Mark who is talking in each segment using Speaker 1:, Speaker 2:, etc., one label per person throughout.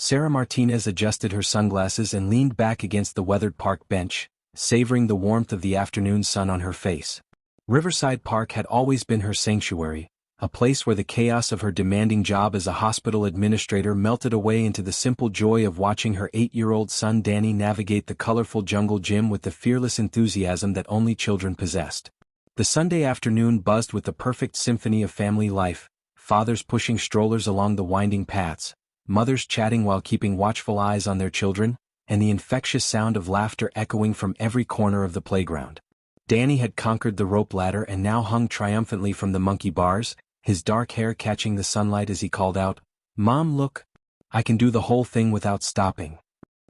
Speaker 1: Sarah Martinez adjusted her sunglasses and leaned back against the weathered park bench, savoring the warmth of the afternoon sun on her face. Riverside Park had always been her sanctuary, a place where the chaos of her demanding job as a hospital administrator melted away into the simple joy of watching her 8-year-old son Danny navigate the colorful jungle gym with the fearless enthusiasm that only children possessed. The Sunday afternoon buzzed with the perfect symphony of family life, fathers pushing strollers along the winding paths, mothers chatting while keeping watchful eyes on their children, and the infectious sound of laughter echoing from every corner of the playground. Danny had conquered the rope ladder and now hung triumphantly from the monkey bars, his dark hair catching the sunlight as he called out, "Mom, look! I can do the whole thing without stopping."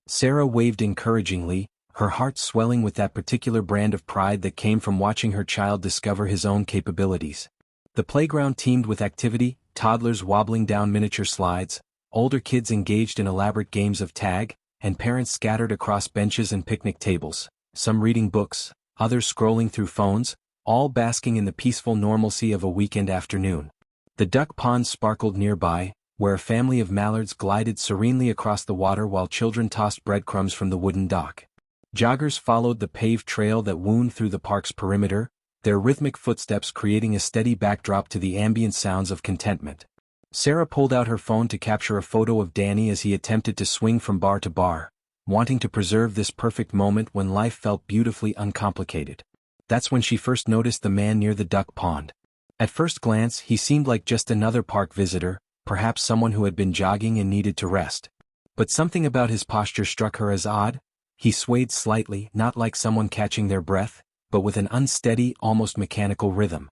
Speaker 1: Sarah waved encouragingly, her heart swelling with that particular brand of pride that came from watching her child discover his own capabilities. The playground teemed with activity, toddlers wobbling down miniature slides, older kids engaged in elaborate games of tag, and parents scattered across benches and picnic tables, some reading books, others scrolling through phones, all basking in the peaceful normalcy of a weekend afternoon. The duck pond sparkled nearby, where a family of mallards glided serenely across the water while children tossed breadcrumbs from the wooden dock. Joggers followed the paved trail that wound through the park's perimeter, their rhythmic footsteps creating a steady backdrop to the ambient sounds of contentment. Sarah pulled out her phone to capture a photo of Danny as he attempted to swing from bar to bar, wanting to preserve this perfect moment when life felt beautifully uncomplicated. That's when she first noticed the man near the duck pond. At first glance, he seemed like just another park visitor, perhaps someone who had been jogging and needed to rest. But something about his posture struck her as odd. He swayed slightly, not like someone catching their breath, but with an unsteady, almost mechanical rhythm.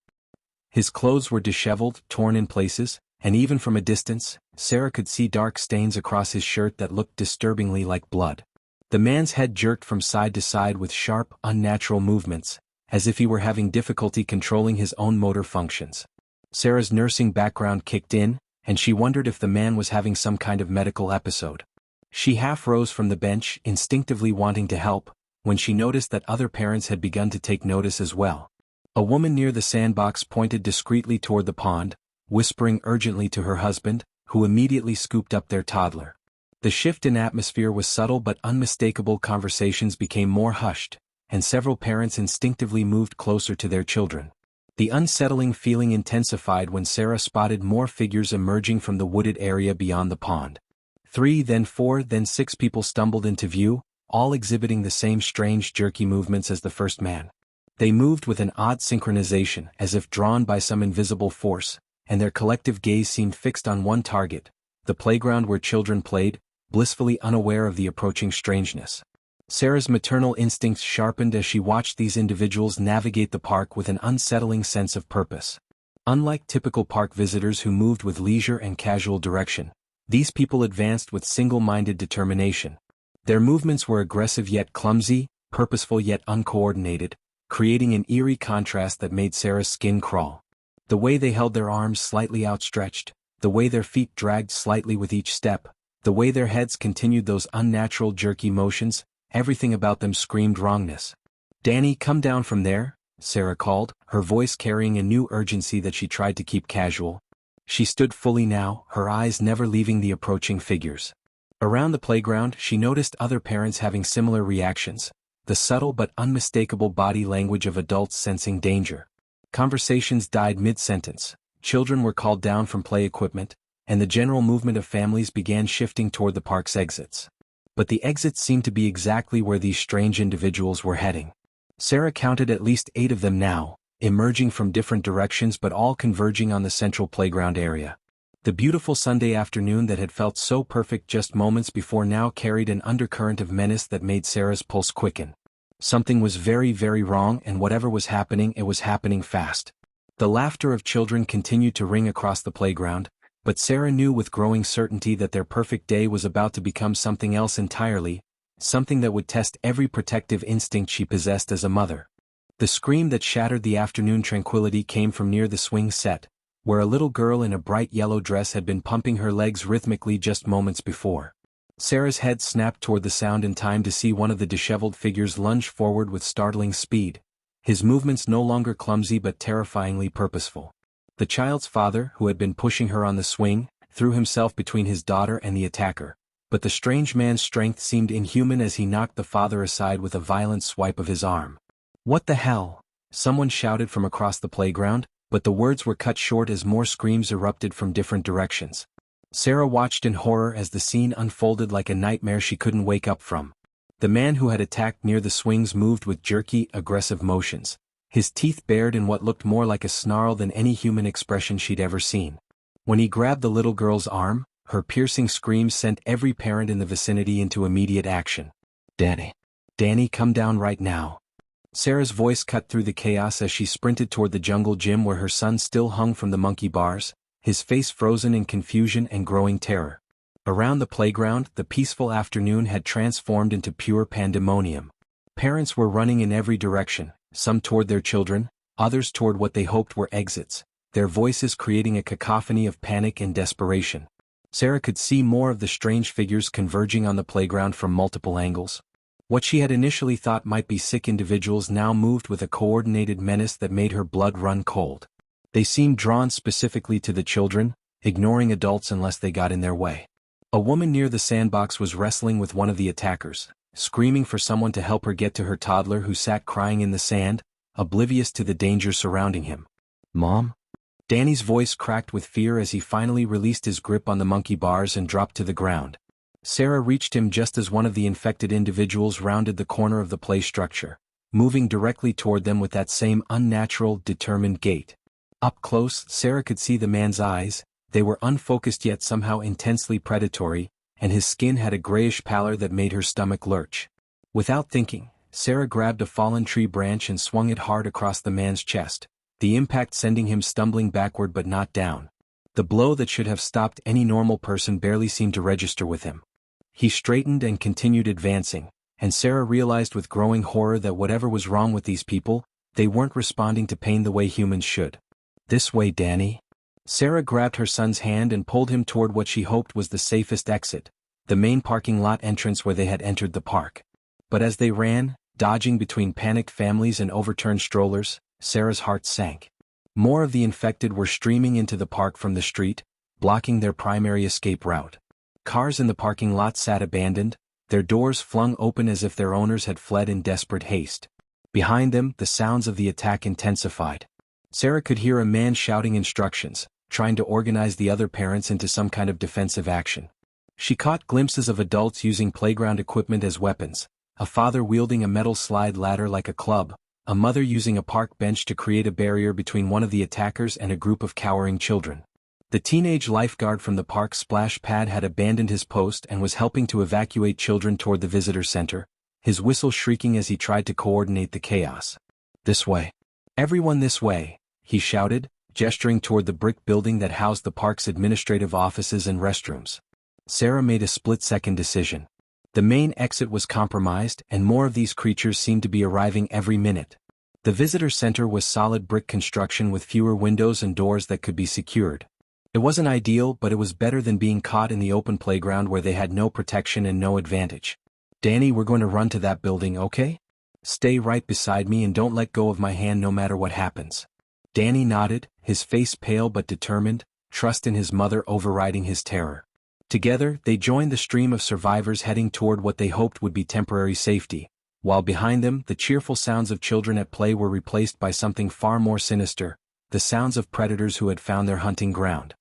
Speaker 1: His clothes were disheveled, torn in places, and even from a distance, Sarah could see dark stains across his shirt that looked disturbingly like blood. The man's head jerked from side to side with sharp, unnatural movements, as if he were having difficulty controlling his own motor functions. Sarah's nursing background kicked in, and she wondered if the man was having some kind of medical episode. She half rose from the bench, instinctively wanting to help, when she noticed that other parents had begun to take notice as well. A woman near the sandbox pointed discreetly toward the pond, whispering urgently to her husband, who immediately scooped up their toddler. The shift in atmosphere was subtle but unmistakable. Conversations became more hushed, and several parents instinctively moved closer to their children. The unsettling feeling intensified when Sarah spotted more figures emerging from the wooded area beyond the pond. 3, then 4, then 6 people stumbled into view, all exhibiting the same strange jerky movements as the first man. They moved with an odd synchronization, as if drawn by some invisible force, and their collective gaze seemed fixed on one target, the playground where children played, blissfully unaware of the approaching strangeness. Sarah's maternal instincts sharpened as she watched these individuals navigate the park with an unsettling sense of purpose. Unlike typical park visitors who moved with leisure and casual direction, these people advanced with single-minded determination. Their movements were aggressive yet clumsy, purposeful yet uncoordinated, creating an eerie contrast that made Sarah's skin crawl. The way they held their arms slightly outstretched, the way their feet dragged slightly with each step, the way their heads continued those unnatural jerky motions, everything about them screamed wrongness. "Danny, come down from there," Sarah called, her voice carrying a new urgency that she tried to keep casual. She stood fully now, her eyes never leaving the approaching figures. Around the playground, she noticed other parents having similar reactions, the subtle but unmistakable body language of adults sensing danger. Conversations died mid-sentence, children were called down from play equipment, and the general movement of families began shifting toward the park's exits. But the exits seemed to be exactly where these strange individuals were heading. Sarah counted at least 8 of them now, emerging from different directions but all converging on the central playground area. The beautiful Sunday afternoon that had felt so perfect just moments before now carried an undercurrent of menace that made Sarah's pulse quicken. Something was very, very wrong, and whatever was happening, it was happening fast. The laughter of children continued to ring across the playground, but Sarah knew with growing certainty that their perfect day was about to become something else entirely, something that would test every protective instinct she possessed as a mother. The scream that shattered the afternoon tranquility came from near the swing set, where a little girl in a bright yellow dress had been pumping her legs rhythmically just moments before. Sarah's head snapped toward the sound in time to see one of the disheveled figures lunge forward with startling speed, his movements no longer clumsy but terrifyingly purposeful. The child's father, who had been pushing her on the swing, threw himself between his daughter and the attacker, but the strange man's strength seemed inhuman as he knocked the father aside with a violent swipe of his arm. "What the hell?" someone shouted from across the playground, but the words were cut short as more screams erupted from different directions. Sarah watched in horror as the scene unfolded like a nightmare she couldn't wake up from. The man who had attacked near the swings moved with jerky, aggressive motions, his teeth bared in what looked more like a snarl than any human expression she'd ever seen. When he grabbed the little girl's arm, her piercing screams sent every parent in the vicinity into immediate action. Danny, come down right now." Sarah's voice cut through the chaos as she sprinted toward the jungle gym where her son still hung from the monkey bars, his face frozen in confusion and growing terror. Around the playground, the peaceful afternoon had transformed into pure pandemonium. Parents were running in every direction, some toward their children, others toward what they hoped were exits, their voices creating a cacophony of panic and desperation. Sarah could see more of the strange figures converging on the playground from multiple angles. What she had initially thought might be sick individuals now moved with a coordinated menace that made her blood run cold. They seemed drawn specifically to the children, ignoring adults unless they got in their way. A woman near the sandbox was wrestling with one of the attackers, screaming for someone to help her get to her toddler who sat crying in the sand, oblivious to the danger surrounding him. "Mom?" Danny's voice cracked with fear as he finally released his grip on the monkey bars and dropped to the ground. Sarah reached him just as one of the infected individuals rounded the corner of the play structure, moving directly toward them with that same unnatural, determined gait. Up close, Sarah could see the man's eyes. They were unfocused yet somehow intensely predatory, and his skin had a grayish pallor that made her stomach lurch. Without thinking, Sarah grabbed a fallen tree branch and swung it hard across the man's chest, the impact sending him stumbling backward but not down. The blow that should have stopped any normal person barely seemed to register with him. He straightened and continued advancing, and Sarah realized with growing horror that whatever was wrong with these people, they weren't responding to pain the way humans should. "This way, Danny." Sarah grabbed her son's hand and pulled him toward what she hoped was the safest exit, the main parking lot entrance where they had entered the park. But as they ran, dodging between panicked families and overturned strollers, Sarah's heart sank. More of the infected were streaming into the park from the street, blocking their primary escape route. Cars in the parking lot sat abandoned, their doors flung open as if their owners had fled in desperate haste. Behind them, the sounds of the attack intensified. Sarah could hear a man shouting instructions, trying to organize the other parents into some kind of defensive action. She caught glimpses of adults using playground equipment as weapons, a father wielding a metal slide ladder like a club, a mother using a park bench to create a barrier between one of the attackers and a group of cowering children. The teenage lifeguard from the park splash pad had abandoned his post and was helping to evacuate children toward the visitor center, his whistle shrieking as he tried to coordinate the chaos. "This way. Everyone this way," he shouted, gesturing toward the brick building that housed the park's administrative offices and restrooms. Sarah made a split-second decision. The main exit was compromised, and more of these creatures seemed to be arriving every minute. The visitor center was solid brick construction with fewer windows and doors that could be secured. It wasn't ideal, but it was better than being caught in the open playground where they had no protection and no advantage. "Danny, we're going to run to that building, okay? Stay right beside me and don't let go of my hand no matter what happens." Danny nodded, his face pale but determined, trust in his mother overriding his terror. Together, they joined the stream of survivors heading toward what they hoped would be temporary safety, while behind them, the cheerful sounds of children at play were replaced by something far more sinister, the sounds of predators who had found their hunting ground.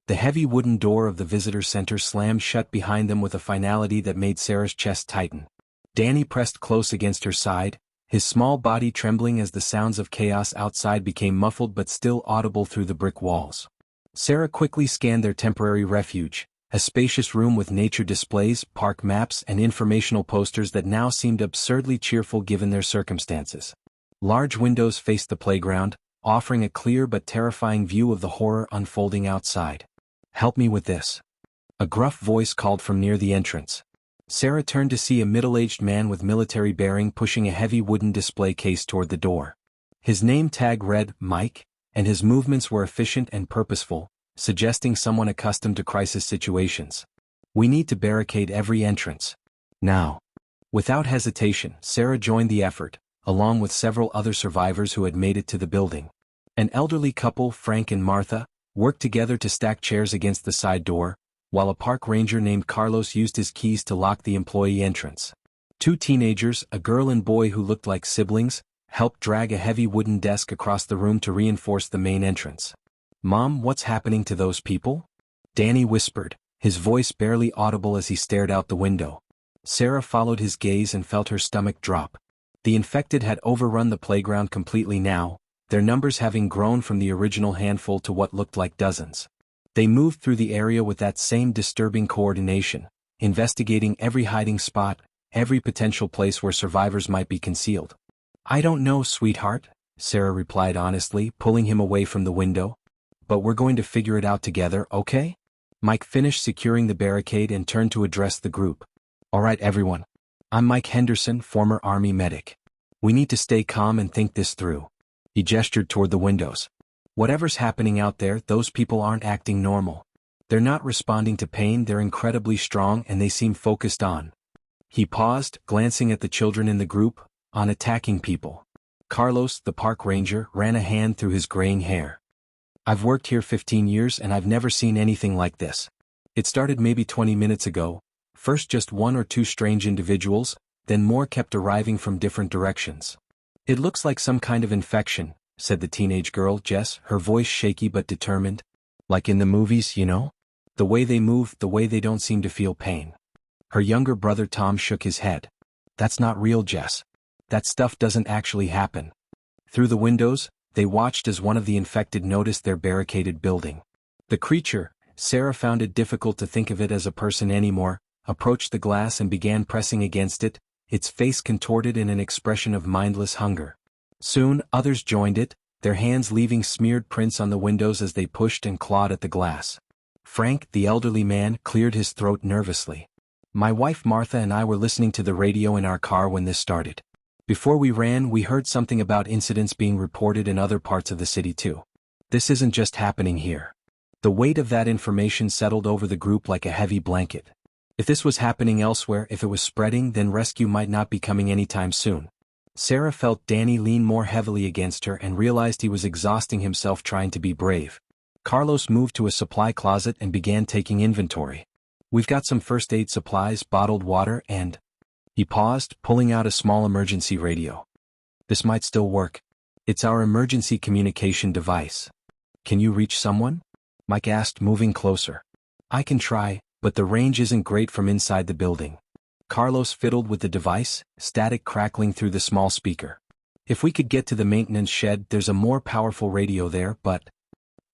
Speaker 1: The heavy wooden door of the visitor center slammed shut behind them with a finality that made Sarah's chest tighten. Danny pressed close against her side, his small body trembling as the sounds of chaos outside became muffled but still audible through the brick walls. Sarah quickly scanned their temporary refuge, a spacious room with nature displays, park maps, and informational posters that now seemed absurdly cheerful given their circumstances. Large windows faced the playground, offering a clear but terrifying view of the horror unfolding outside. "Help me with this." A gruff voice called from near the entrance. Sarah turned to see a middle-aged man with military bearing pushing a heavy wooden display case toward the door. His name tag read, Mike, and his movements were efficient and purposeful, suggesting someone accustomed to crisis situations. "We need to barricade every entrance. Now." Without hesitation, Sarah joined the effort, along with several other survivors who had made it to the building. An elderly couple, Frank and Martha, worked together to stack chairs against the side door, while a park ranger named Carlos used his keys to lock the employee entrance. Two teenagers, a girl and boy who looked like siblings, helped drag a heavy wooden desk across the room to reinforce the main entrance. "Mom, what's happening to those people?" Danny whispered, his voice barely audible as he stared out the window. Sarah followed his gaze and felt her stomach drop. The infected had overrun the playground completely now, their numbers having grown from the original handful to what looked like dozens. They moved through the area with that same disturbing coordination, investigating every hiding spot, every potential place where survivors might be concealed. "I don't know, sweetheart," Sarah replied honestly, pulling him away from the window. "But we're going to figure it out together, okay?" Mike finished securing the barricade and turned to address the group. "All right, everyone. I'm Mike Henderson, former Army medic. We need to stay calm and think this through." He gestured toward the windows. "Whatever's happening out there, those people aren't acting normal. They're not responding to pain, they're incredibly strong and they seem focused on." He paused, glancing at the children in the group, on attacking people. Carlos, the park ranger, ran a hand through his graying hair. "I've worked here 15 years and I've never seen anything like this. It started maybe 20 minutes ago, first just one or two strange individuals, then more kept arriving from different directions. It looks like some kind of infection," said the teenage girl, Jess, her voice shaky but determined. "Like in the movies, you know? The way they move, the way they don't seem to feel pain." Her younger brother Tom shook his head. "That's not real, Jess. That stuff doesn't actually happen." Through the windows, they watched as one of the infected noticed their barricaded building. The creature, Sarah found it difficult to think of it as a person anymore, approached the glass and began pressing against it, its face contorted in an expression of mindless hunger. Soon, others joined it, their hands leaving smeared prints on the windows as they pushed and clawed at the glass. Frank, the elderly man, cleared his throat nervously. "My wife Martha and I were listening to the radio in our car when this started. Before we ran, we heard something about incidents being reported in other parts of the city too. This isn't just happening here." The weight of that information settled over the group like a heavy blanket. If this was happening elsewhere, if it was spreading, then rescue might not be coming anytime soon. Sarah felt Danny lean more heavily against her and realized he was exhausting himself trying to be brave. Carlos moved to a supply closet and began taking inventory. "We've got some first aid supplies, bottled water, and..." He paused, pulling out a small emergency radio. "This might still work. It's our emergency communication device. Can you reach someone?" Mike asked, moving closer. "I can try, but the range isn't great from inside the building." Carlos fiddled with the device, static crackling through the small speaker. "If we could get to the maintenance shed, there's a more powerful radio there, but..."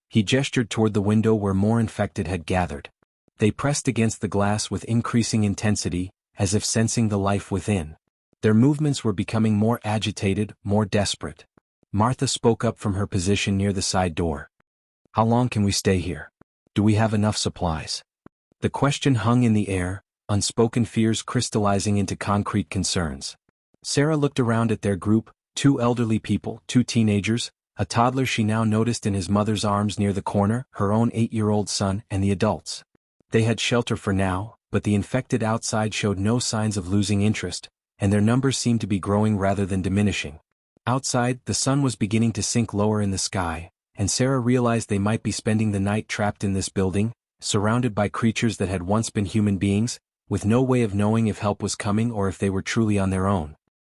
Speaker 1: He gestured toward the window where more infected had gathered. They pressed against the glass with increasing intensity, as if sensing the life within. Their movements were becoming more agitated, more desperate. Martha spoke up from her position near the side door. "How long can we stay here? Do we have enough supplies?" The question hung in the air, unspoken fears crystallizing into concrete concerns. Sarah looked around at their group, two elderly people, two teenagers, a toddler she now noticed in his mother's arms near the corner, her own 8-year-old son, and the adults. They had shelter for now, but the infected outside showed no signs of losing interest, and their numbers seemed to be growing rather than diminishing. Outside, the sun was beginning to sink lower in the sky, and Sarah realized they might be spending the night trapped in this building, surrounded by creatures that had once been human beings, with no way of knowing if help was coming or if they were truly on their own.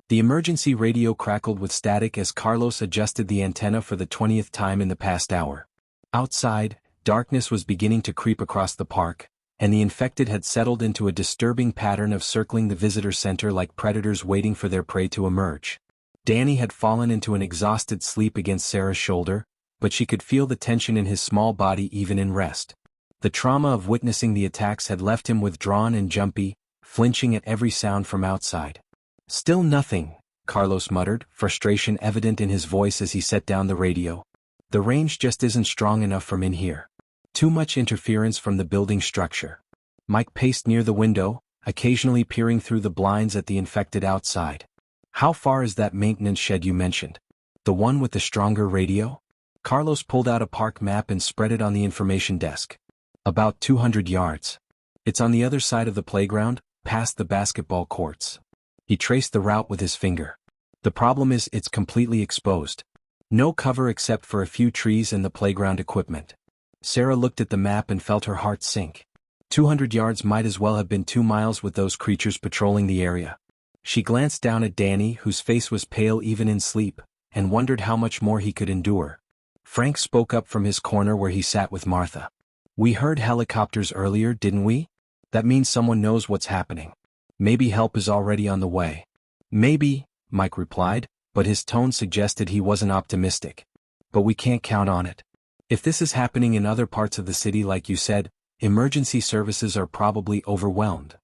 Speaker 1: The emergency radio crackled with static as Carlos adjusted the antenna for the 20th time in the past hour. Outside, darkness was beginning to creep across the park, and the infected had settled into a disturbing pattern of circling the visitor center like predators waiting for their prey to emerge. Danny had fallen into an exhausted sleep against Sarah's shoulder, but she could feel the tension in his small body even in rest. The trauma of witnessing the attacks had left him withdrawn and jumpy, flinching at every sound from outside. "Still nothing," Carlos muttered, frustration evident in his voice as he set down the radio. "The range just isn't strong enough from in here. Too much interference from the building structure." Mike paced near the window, occasionally peering through the blinds at the infected outside. "How far is that maintenance shed you mentioned? The one with the stronger radio?" Carlos pulled out a park map and spread it on the information desk. "About 200 yards. It's on the other side of the playground, past the basketball courts." He traced the route with his finger. "The problem is it's completely exposed. No cover except for a few trees and the playground equipment." Sarah looked at the map and felt her heart sink. 200 yards might as well have been 2 miles with those creatures patrolling the area. She glanced down at Danny, whose face was pale even in sleep, and wondered how much more he could endure. Frank spoke up from his corner where he sat with Martha. "We heard helicopters earlier, didn't we? That means someone knows what's happening. Maybe help is already on the way." "Maybe," Mike replied, but his tone suggested he wasn't optimistic. "But we can't count on it. If this is happening in other parts of the city like you said, emergency services are probably overwhelmed."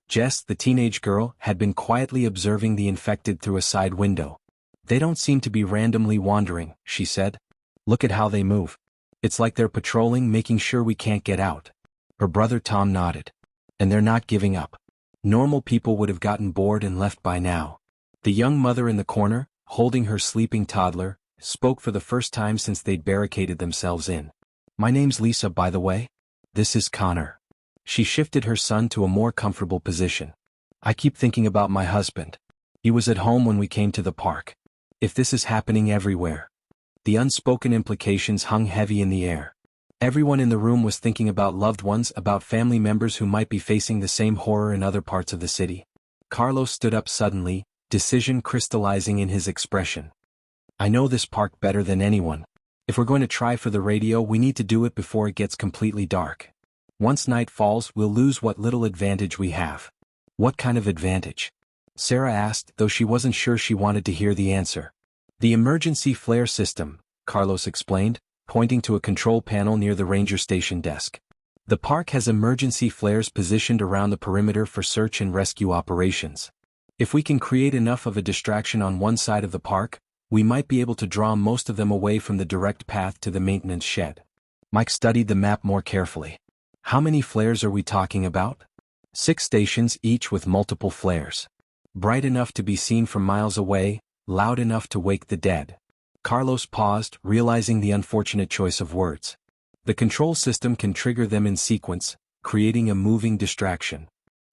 Speaker 1: Jess, the teenage girl, had been quietly observing the infected through a side window. "They don't seem to be randomly wandering," she said. "Look at how they move. It's like they're patrolling, making sure we can't get out." Her brother Tom nodded. "And they're not giving up. Normal people would have gotten bored and left by now." The young mother in the corner, holding her sleeping toddler, spoke for the first time since they'd barricaded themselves in. "My name's Lisa, by the way. This is Connor." She shifted her son to a more comfortable position. "I keep thinking about my husband. He was at home when we came to the park. If this is happening everywhere." The unspoken implications hung heavy in the air. Everyone in the room was thinking about loved ones, about family members who might be facing the same horror in other parts of the city. Carlos stood up suddenly, decision crystallizing in his expression. "I know this park better than anyone. If we're going to try for the radio, we need to do it before it gets completely dark. Once night falls, we'll lose what little advantage we have." "What kind of advantage?" Sarah asked, though she wasn't sure she wanted to hear the answer. "The emergency flare system," Carlos explained, pointing to a control panel near the ranger station desk. "The park has emergency flares positioned around the perimeter for search and rescue operations. If we can create enough of a distraction on one side of the park, we might be able to draw most of them away from the direct path to the maintenance shed." Mike studied the map more carefully. "How many flares are we talking about?" 6 stations, each with multiple flares. Bright enough to be seen from miles away, loud enough to wake the dead. Carlos paused, realizing the unfortunate choice of words. "The control system can trigger them in sequence, creating a moving distraction."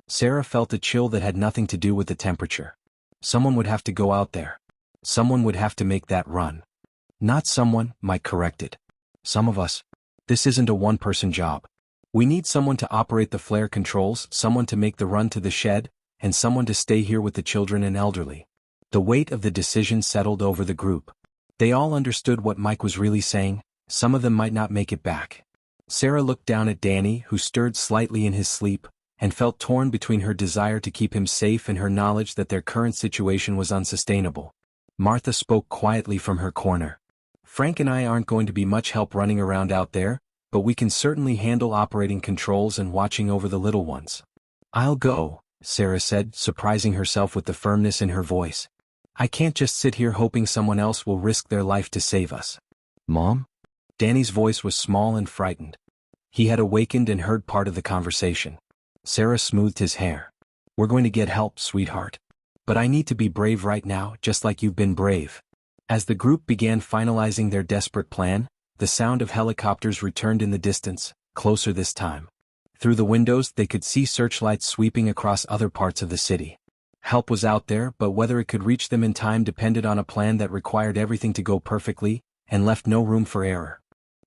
Speaker 1: Sarah felt a chill that had nothing to do with the temperature. Someone would have to go out there. Someone would have to make that run. "Not someone," Mike corrected. "Some of us. This isn't a one-person job. We need someone to operate the flare controls, someone to make the run to the shed, and someone to stay here with the children and elderly." The weight of the decision settled over the group. They all understood what Mike was really saying. Some of them might not make it back. Sarah looked down at Danny, who stirred slightly in his sleep, and felt torn between her desire to keep him safe and her knowledge that their current situation was unsustainable. Martha spoke quietly from her corner. "Frank and I aren't going to be much help running around out there, but we can certainly handle operating controls and watching over the little ones." "I'll go," Sarah said, surprising herself with the firmness in her voice. "I can't just sit here hoping someone else will risk their life to save us." "Mom?" Danny's voice was small and frightened. He had awakened and heard part of the conversation. Sarah smoothed his hair. "We're going to get help, sweetheart. But I need to be brave right now, just like you've been brave." As the group began finalizing their desperate plan, the sound of helicopters returned in the distance, closer this time. Through the windows they could see searchlights sweeping across other parts of the city. Help was out there, but whether it could reach them in time depended on a plan that required everything to go perfectly, and left no room for error.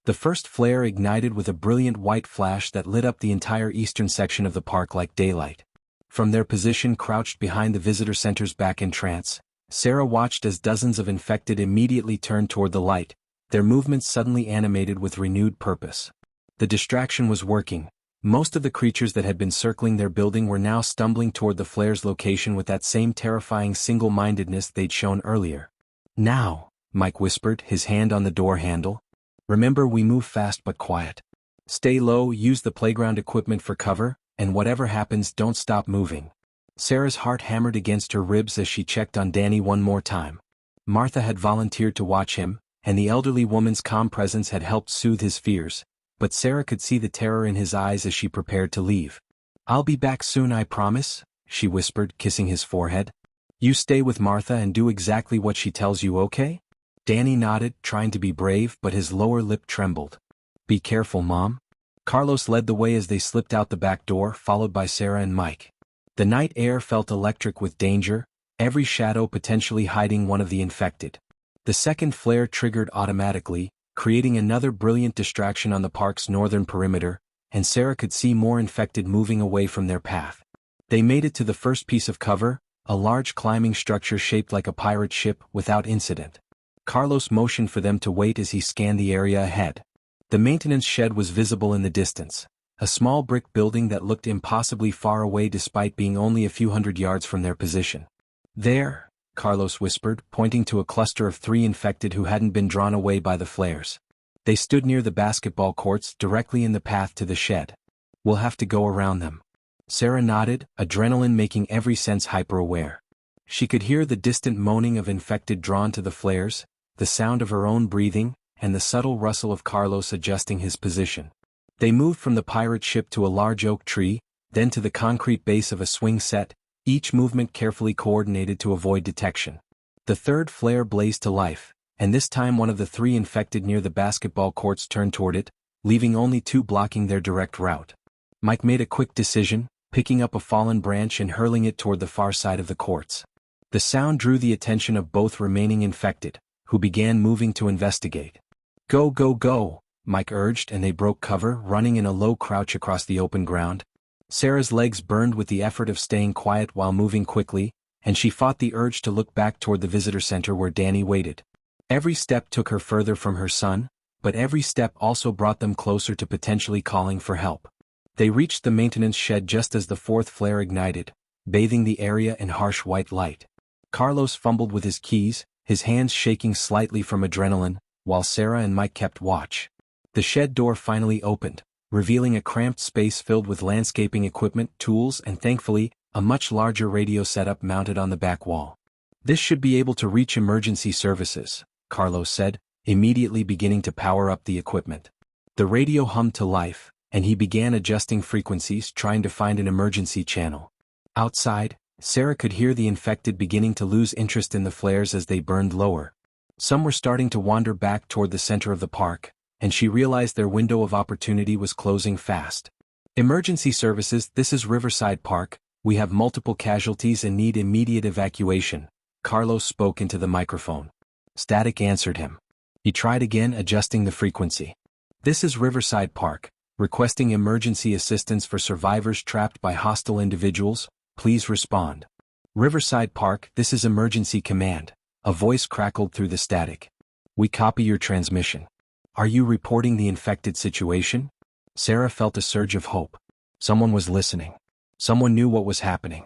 Speaker 1: The first flare ignited with a brilliant white flash that lit up the entire eastern section of the park like daylight. From their position crouched behind the visitor center's back entrance, Sarah watched as dozens of infected immediately turned toward the light, their movements suddenly animated with renewed purpose. The distraction was working. Most of the creatures that had been circling their building were now stumbling toward the flare's location with that same terrifying single-mindedness they'd shown earlier. "Now," Mike whispered, his hand on the door handle. "Remember, we move fast but quiet. Stay low, use the playground equipment for cover, and whatever happens, don't stop moving." Sarah's heart hammered against her ribs as she checked on Danny one more time. Martha had volunteered to watch him, and the elderly woman's calm presence had helped soothe his fears, but Sarah could see the terror in his eyes as she prepared to leave. "I'll be back soon, I promise," she whispered, kissing his forehead. "You stay with Martha and do exactly what she tells you, okay?" Danny nodded, trying to be brave, but his lower lip trembled. "Be careful, Mom." Carlos led the way as they slipped out the back door, followed by Sarah and Mike. The night air felt electric with danger, every shadow potentially hiding one of the infected. The second flare triggered automatically, creating another brilliant distraction on the park's northern perimeter, and Sarah could see more infected moving away from their path. They made it to the first piece of cover, a large climbing structure shaped like a pirate ship, without incident. Carlos motioned for them to wait as he scanned the area ahead. The maintenance shed was visible in the distance, a small brick building that looked impossibly far away despite being only a few hundred yards from their position. "There," Carlos whispered, pointing to a cluster of 3 infected who hadn't been drawn away by the flares. They stood near the basketball courts, directly in the path to the shed. "We'll have to go around them." Sarah nodded, adrenaline making every sense hyper-aware. She could hear the distant moaning of infected drawn to the flares, the sound of her own breathing, and the subtle rustle of Carlos adjusting his position. They moved from the pirate ship to a large oak tree, then to the concrete base of a swing set, each movement carefully coordinated to avoid detection. The third flare blazed to life, and this time one of the 3 infected near the basketball courts turned toward it, leaving only 2 blocking their direct route. Mike made a quick decision, picking up a fallen branch and hurling it toward the far side of the courts. The sound drew the attention of both remaining infected, who began moving to investigate. "Go, go, go," Mike urged, and they broke cover, running in a low crouch across the open ground. Sarah's legs burned with the effort of staying quiet while moving quickly, and she fought the urge to look back toward the visitor center where Danny waited. Every step took her further from her son, but every step also brought them closer to potentially calling for help. They reached the maintenance shed just as the 4th flare ignited, bathing the area in harsh white light. Carlos fumbled with his keys, his hands shaking slightly from adrenaline, while Sarah and Mike kept watch. The shed door finally opened, revealing a cramped space filled with landscaping equipment, tools, and thankfully, a much larger radio setup mounted on the back wall. "This should be able to reach emergency services," Carlos said, immediately beginning to power up the equipment. The radio hummed to life, and he began adjusting frequencies, trying to find an emergency channel. Outside, Sarah could hear the infected beginning to lose interest in the flares as they burned lower. Some were starting to wander back toward the center of the park, and she realized their window of opportunity was closing fast. "Emergency services, this is Riverside Park. We have multiple casualties and need immediate evacuation," Carlos spoke into the microphone. Static answered him. He tried again, adjusting the frequency. "This is Riverside Park. Requesting emergency assistance for survivors trapped by hostile individuals, please respond." "Riverside Park, this is Emergency Command," a voice crackled through the static. "We copy your transmission. Are you reporting the infected situation?" Sarah felt a surge of hope. Someone was listening. Someone knew what was happening.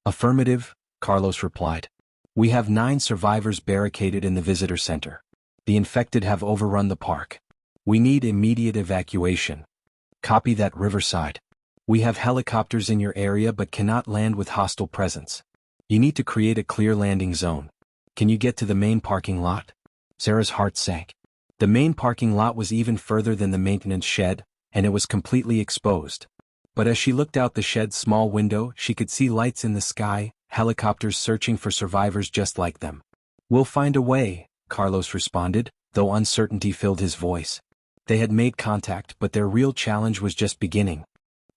Speaker 1: "Affirmative," Carlos replied. "We have 9 survivors barricaded in the visitor center. The infected have overrun the park. We need immediate evacuation." "Copy that, Riverside. We have helicopters in your area but cannot land with hostile presence. You need to create a clear landing zone. Can you get to the main parking lot?" Sarah's heart sank. The main parking lot was even further than the maintenance shed, and it was completely exposed. But as she looked out the shed's small window, she could see lights in the sky, helicopters searching for survivors just like them. "We'll find a way," Carlos responded, though uncertainty filled his voice. They had made contact, but their real challenge was just beginning.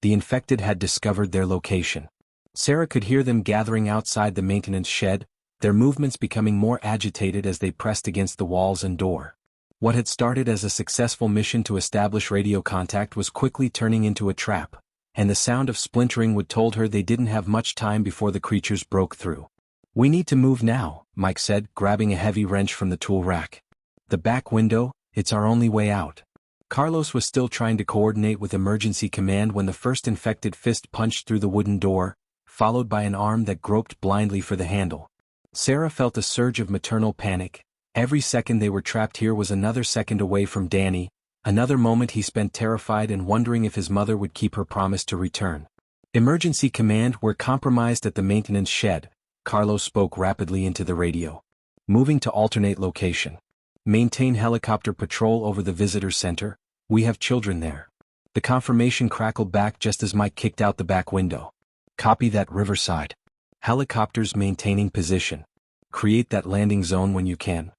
Speaker 1: The infected had discovered their location. Sarah could hear them gathering outside the maintenance shed, their movements becoming more agitated as they pressed against the walls and door. What had started as a successful mission to establish radio contact was quickly turning into a trap, and the sound of splintering wood told her they didn't have much time before the creatures broke through. "We need to move now," Mike said, grabbing a heavy wrench from the tool rack. "The back window, it's our only way out." Carlos was still trying to coordinate with emergency command when the first infected fist punched through the wooden door, followed by an arm that groped blindly for the handle. Sarah felt a surge of maternal panic. Every second they were trapped here was another second away from Danny, another moment he spent terrified and wondering if his mother would keep her promise to return. "Emergency command, we're compromised at the maintenance shed," Carlos spoke rapidly into the radio. "Moving to alternate location. Maintain helicopter patrol over the visitor center. We have children there." The confirmation crackled back just as Mike kicked out the back window. "Copy that, Riverside. Helicopters maintaining position. Create that landing zone when you can."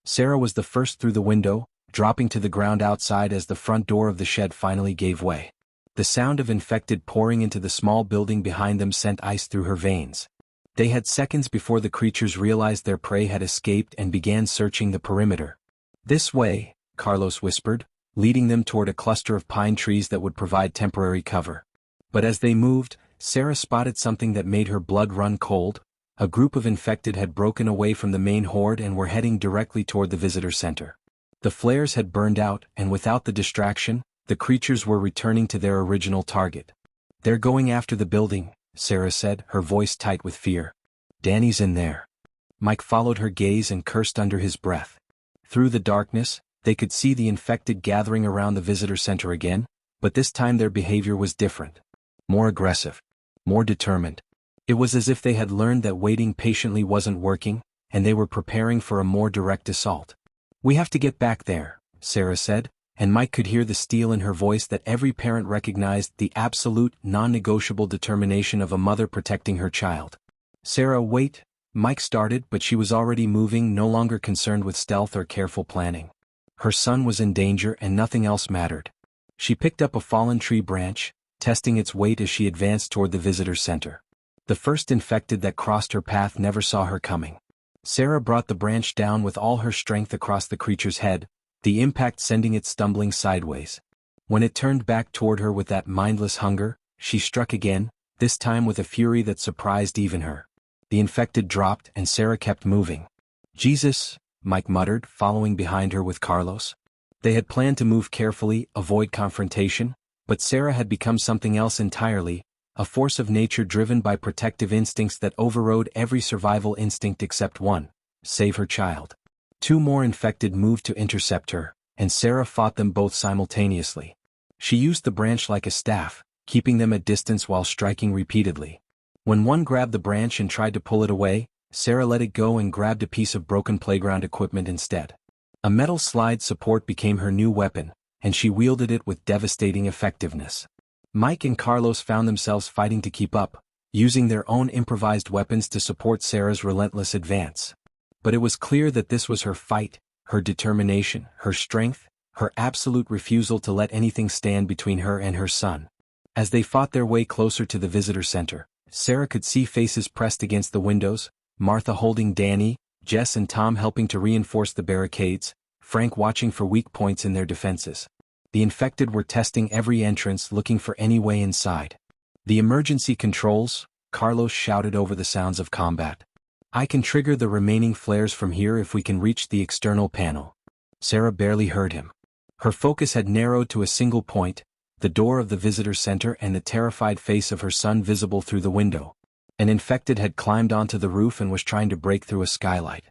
Speaker 1: Sarah was the first through the window, dropping to the ground outside as the front door of the shed finally gave way. The sound of infected pouring into the small building behind them sent ice through her veins. They had seconds before the creatures realized their prey had escaped and began searching the perimeter. "This way," Carlos whispered, leading them toward a cluster of pine trees that would provide temporary cover. But as they moved, Sarah spotted something that made her blood run cold. A group of infected had broken away from the main horde and were heading directly toward the visitor center. The flares had burned out, and without the distraction, the creatures were returning to their original target. "They're going after the building," Sarah said, her voice tight with fear. "Danny's in there." Mike followed her gaze and cursed under his breath. Through the darkness, they could see the infected gathering around the visitor center again, but this time their behavior was different. More aggressive. More determined. It was as if they had learned that waiting patiently wasn't working, and they were preparing for a more direct assault. "We have to get back there," Sarah said, and Mike could hear the steel in her voice that every parent recognized, the absolute, non-negotiable determination of a mother protecting her child. "Sarah, wait," Mike started, but she was already moving, no longer concerned with stealth or careful planning. Her son was in danger and nothing else mattered. She picked up a fallen tree branch, testing its weight as she advanced toward the visitor center. The first infected that crossed her path never saw her coming. Sarah brought the branch down with all her strength across the creature's head, the impact sending it stumbling sideways. When it turned back toward her with that mindless hunger, she struck again, this time with a fury that surprised even her. The infected dropped and Sarah kept moving. "Jesus," Mike muttered, following behind her with Carlos. They had planned to move carefully, avoid confrontation, but Sarah had become something else entirely, a force of nature driven by protective instincts that overrode every survival instinct except one: save her child. Two more infected moved to intercept her, and Sarah fought them both simultaneously. She used the branch like a staff, keeping them at distance while striking repeatedly. When one grabbed the branch and tried to pull it away, Sarah let it go and grabbed a piece of broken playground equipment instead. A metal slide support became her new weapon, and she wielded it with devastating effectiveness. Mike and Carlos found themselves fighting to keep up, using their own improvised weapons to support Sarah's relentless advance. But it was clear that this was her fight, her determination, her strength, her absolute refusal to let anything stand between her and her son. As they fought their way closer to the visitor center, Sarah could see faces pressed against the windows, Martha holding Danny, Jess and Tom helping to reinforce the barricades, Frank watching for weak points in their defenses. The infected were testing every entrance, looking for any way inside. "The emergency controls," Carlos shouted over the sounds of combat. "I can trigger the remaining flares from here if we can reach the external panel." Sarah barely heard him. Her focus had narrowed to a single point, the door of the visitor center and the terrified face of her son visible through the window. An infected had climbed onto the roof and was trying to break through a skylight.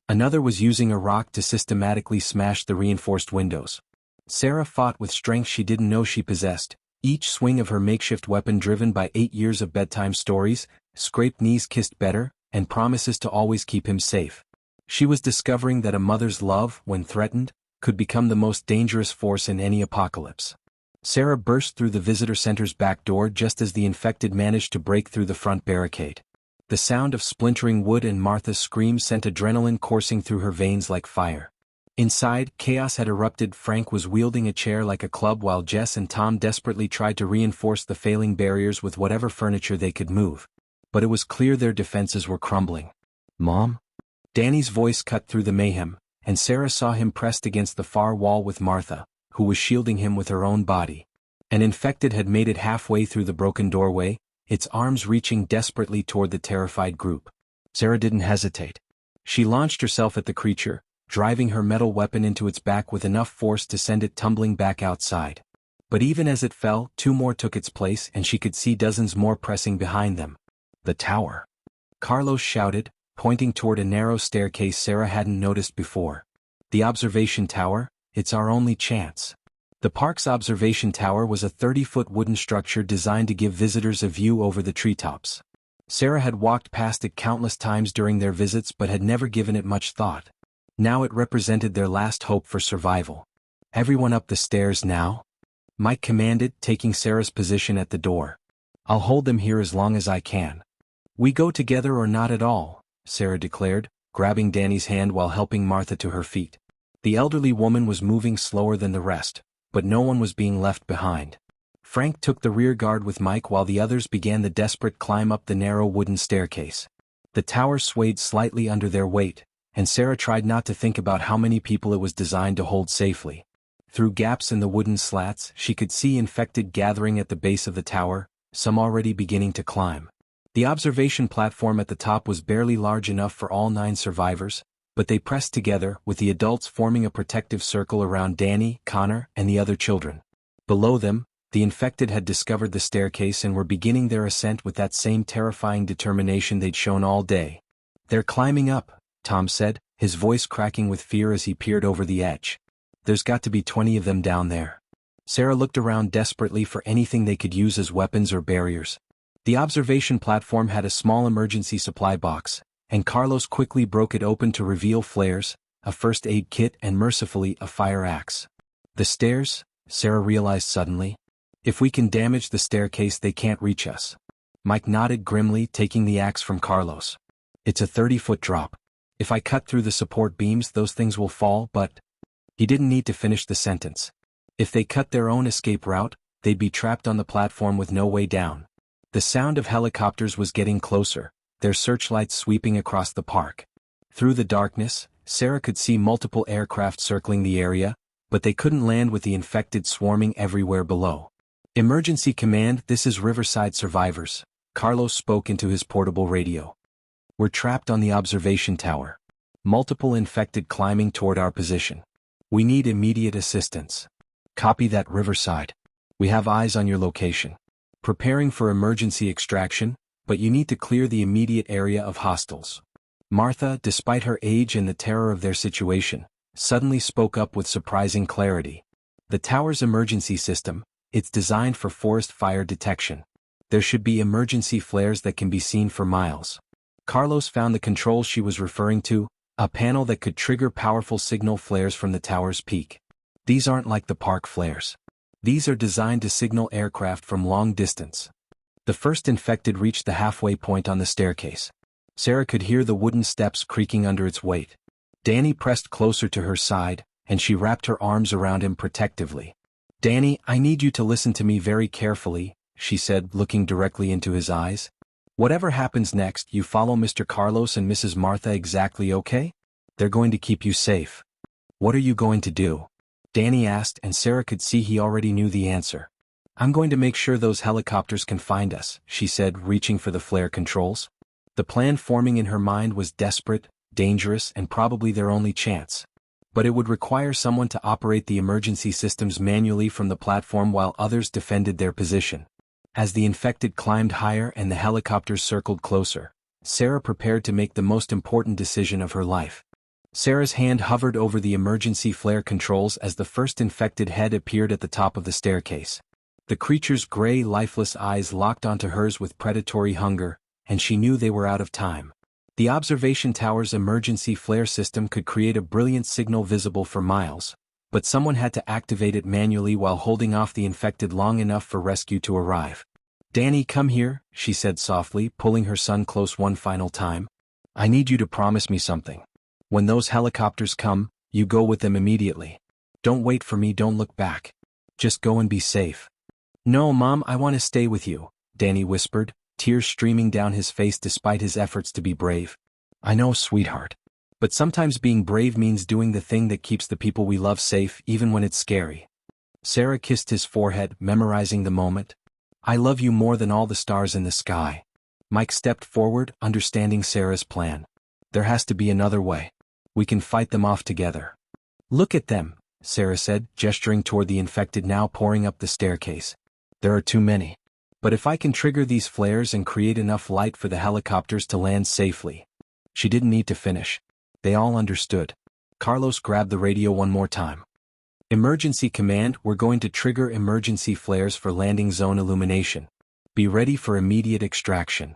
Speaker 1: Another was using a rock to systematically smash the reinforced windows. Sarah fought with strength she didn't know she possessed, each swing of her makeshift weapon driven by 8 years of bedtime stories, scraped knees kissed better, and promises to always keep him safe. She was discovering that a mother's love, when threatened, could become the most dangerous force in any apocalypse. Sarah burst through the visitor center's back door just as the infected managed to break through the front barricade. The sound of splintering wood and Martha's scream sent adrenaline coursing through her veins like fire. Inside, chaos had erupted. Frank was wielding a chair like a club while Jess and Tom desperately tried to reinforce the failing barriers with whatever furniture they could move. But it was clear their defenses were crumbling. "Mom?" Danny's voice cut through the mayhem, and Sarah saw him pressed against the far wall with Martha, who was shielding him with her own body. An infected had made it halfway through the broken doorway, its arms reaching desperately toward the terrified group. Sarah didn't hesitate. She launched herself at the creature, driving her metal weapon into its back with enough force to send it tumbling back outside. But even as it fell, 2 more took its place and she could see dozens more pressing behind them. "The tower!" Carlos shouted, pointing toward a narrow staircase Sarah hadn't noticed before. "The observation tower, it's our only chance." The park's observation tower was a 30-foot wooden structure designed to give visitors a view over the treetops. Sarah had walked past it countless times during their visits but had never given it much thought. Now it represented their last hope for survival. "Everyone up the stairs now," Mike commanded, taking Sarah's position at the door. "I'll hold them here as long as I can." "We go together or not at all," Sarah declared, grabbing Danny's hand while helping Martha to her feet. The elderly woman was moving slower than the rest, but no one was being left behind. Frank took the rear guard with Mike while the others began the desperate climb up the narrow wooden staircase. The tower swayed slightly under their weight, and Sarah tried not to think about how many people it was designed to hold safely. Through gaps in the wooden slats, she could see infected gathering at the base of the tower, some already beginning to climb. The observation platform at the top was barely large enough for all 9 survivors, but they pressed together, with the adults forming a protective circle around Danny, Connor, and the other children. Below them, the infected had discovered the staircase and were beginning their ascent with that same terrifying determination they'd shown all day. "They're climbing up," Tom said, his voice cracking with fear as he peered over the edge. "There's got to be 20 of them down there." Sarah looked around desperately for anything they could use as weapons or barriers. The observation platform had a small emergency supply box, and Carlos quickly broke it open to reveal flares, a first aid kit, and mercifully a fire axe. "The stairs," Sarah realized suddenly. "If we can damage the staircase, they can't reach us." Mike nodded grimly, taking the axe from Carlos. "It's a 30-foot drop. If I cut through the support beams, those things will fall, but..." He didn't need to finish the sentence. If they cut their own escape route, they'd be trapped on the platform with no way down. The sound of helicopters was getting closer, their searchlights sweeping across the park. Through the darkness, Sarah could see multiple aircraft circling the area, but they couldn't land with the infected swarming everywhere below. "Emergency command, this is Riverside survivors," Carlos spoke into his portable radio. "We're trapped on the observation tower. Multiple infected climbing toward our position. We need immediate assistance." "Copy that, Riverside. We have eyes on your location. Preparing for emergency extraction, but you need to clear the immediate area of hostiles." Martha, despite her age and the terror of their situation, suddenly spoke up with surprising clarity. "The tower's emergency system, it's designed for forest fire detection. There should be emergency flares that can be seen for miles." Carlos found the control she was referring to, a panel that could trigger powerful signal flares from the tower's peak. "These aren't like the park flares. These are designed to signal aircraft from long distance." The first infected reached the halfway point on the staircase. Sarah could hear the wooden steps creaking under its weight. Danny pressed closer to her side, and she wrapped her arms around him protectively. "Danny, I need you to listen to me very carefully," she said, looking directly into his eyes. "Whatever happens next, you follow Mr. Carlos and Mrs. Martha exactly, okay? They're going to keep you safe." "What are you going to do?" Danny asked, and Sarah could see he already knew the answer. "I'm going to make sure those helicopters can find us," she said, reaching for the flare controls. The plan forming in her mind was desperate, dangerous, and probably their only chance. But it would require someone to operate the emergency systems manually from the platform while others defended their position. As the infected climbed higher and the helicopters circled closer, Sarah prepared to make the most important decision of her life. Sarah's hand hovered over the emergency flare controls as the first infected head appeared at the top of the staircase. The creature's gray, lifeless eyes locked onto hers with predatory hunger, and she knew they were out of time. The observation tower's emergency flare system could create a brilliant signal visible for miles, but someone had to activate it manually while holding off the infected long enough for rescue to arrive. "Danny, come here," she said softly, pulling her son close one final time. "I need you to promise me something. When those helicopters come, you go with them immediately. Don't wait for me, don't look back. Just go and be safe." "No, Mom, I want to stay with you," Danny whispered, tears streaming down his face despite his efforts to be brave. "I know, sweetheart. But sometimes being brave means doing the thing that keeps the people we love safe even when it's scary." Sarah kissed his forehead, memorizing the moment. "I love you more than all the stars in the sky." Mike stepped forward, understanding Sarah's plan. "There has to be another way. We can fight them off together." "Look at them," Sarah said, gesturing toward the infected now pouring up the staircase. "There are too many. But if I can trigger these flares and create enough light for the helicopters to land safely." She didn't need to finish. They all understood. Carlos grabbed the radio one more time. "Emergency command, we're going to trigger emergency flares for landing zone illumination. Be ready for immediate extraction."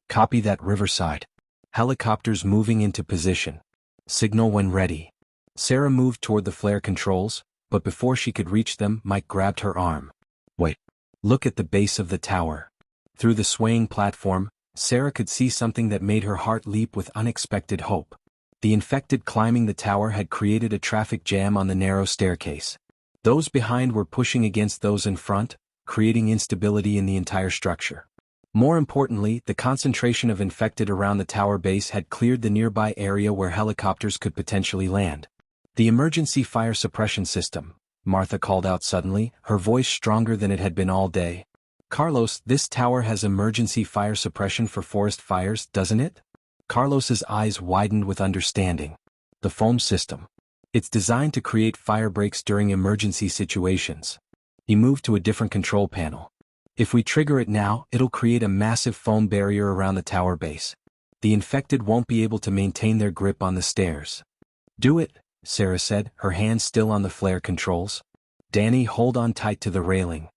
Speaker 1: "Copy that, Riverside. Helicopters moving into position. Signal when ready." Sarah moved toward the flare controls, but before she could reach them, Mike grabbed her arm. "Wait. Look at the base of the tower." Through the swaying platform, Sarah could see something that made her heart leap with unexpected hope. The infected climbing the tower had created a traffic jam on the narrow staircase. Those behind were pushing against those in front, creating instability in the entire structure. More importantly, the concentration of infected around the tower base had cleared the nearby area where helicopters could potentially land. The emergency fire suppression system, Martha called out suddenly, her voice stronger than it had been all day. Carlos, this tower has emergency fire suppression for forest fires, doesn't it? Carlos's eyes widened with understanding. The foam system. It's designed to create fire breaks during emergency situations. He moved to a different control panel. If we trigger it now, it'll create a massive foam barrier around the tower base. The infected won't be able to maintain their grip on the stairs. Do it, Sarah said, her hands still on the flare controls. Danny, hold on tight to the railing.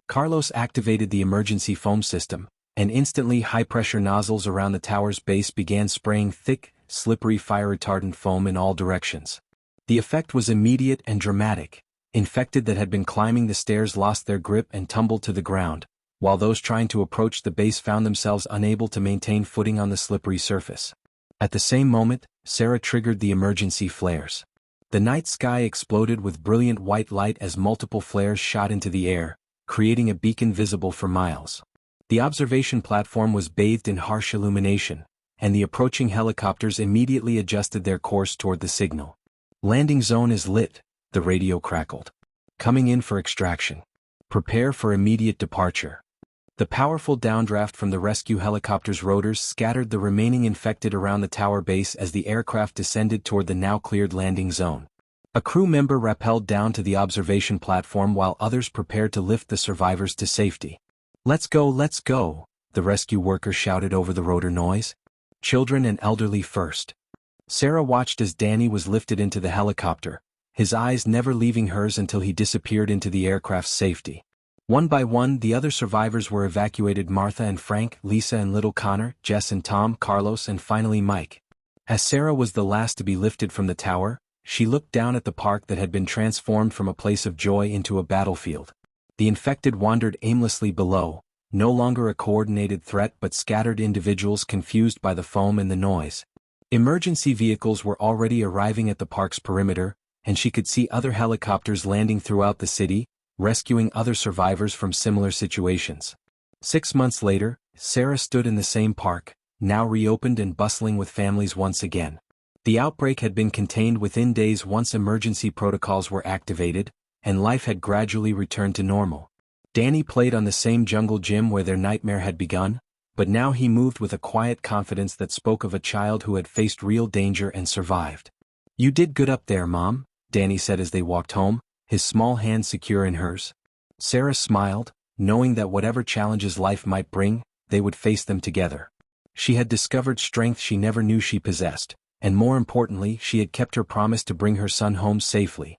Speaker 1: Carlos activated the emergency foam system, and instantly high-pressure nozzles around the tower's base began spraying thick, slippery fire-retardant foam in all directions. The effect was immediate and dramatic. Infected that had been climbing the stairs lost their grip and tumbled to the ground, while those trying to approach the base found themselves unable to maintain footing on the slippery surface. At the same moment, Sarah triggered the emergency flares. The night sky exploded with brilliant white light as multiple flares shot into the air, creating a beacon visible for miles. The observation platform was bathed in harsh illumination, and the approaching helicopters immediately adjusted their course toward the signal. Landing zone is lit, the radio crackled. Coming in for extraction. Prepare for immediate departure. The powerful downdraft from the rescue helicopter's rotors scattered the remaining infected around the tower base as the aircraft descended toward the now cleared landing zone. A crew member rappelled down to the observation platform while others prepared to lift the survivors to safety. Let's go, the rescue worker shouted over the rotor noise. Children and elderly first. Sarah watched as Danny was lifted into the helicopter, his eyes never leaving hers until he disappeared into the aircraft's safety. One by one, the other survivors were evacuated: Martha and Frank, Lisa and little Connor, Jess and Tom, Carlos and finally Mike. As Sarah was the last to be lifted from the tower, she looked down at the park that had been transformed from a place of joy into a battlefield. The infected wandered aimlessly below, no longer a coordinated threat but scattered individuals confused by the foam and the noise. Emergency vehicles were already arriving at the park's perimeter, and she could see other helicopters landing throughout the city, rescuing other survivors from similar situations. 6 months later, Sarah stood in the same park, now reopened and bustling with families once again. The outbreak had been contained within days once emergency protocols were activated, and life had gradually returned to normal. Danny played on the same jungle gym where their nightmare had begun, but now he moved with a quiet confidence that spoke of a child who had faced real danger and survived. "You did good up there, Mom," Danny said as they walked home, his small hand secure in hers. Sarah smiled, knowing that whatever challenges life might bring, they would face them together. She had discovered strength she never knew she possessed, and more importantly, she had kept her promise to bring her son home safely.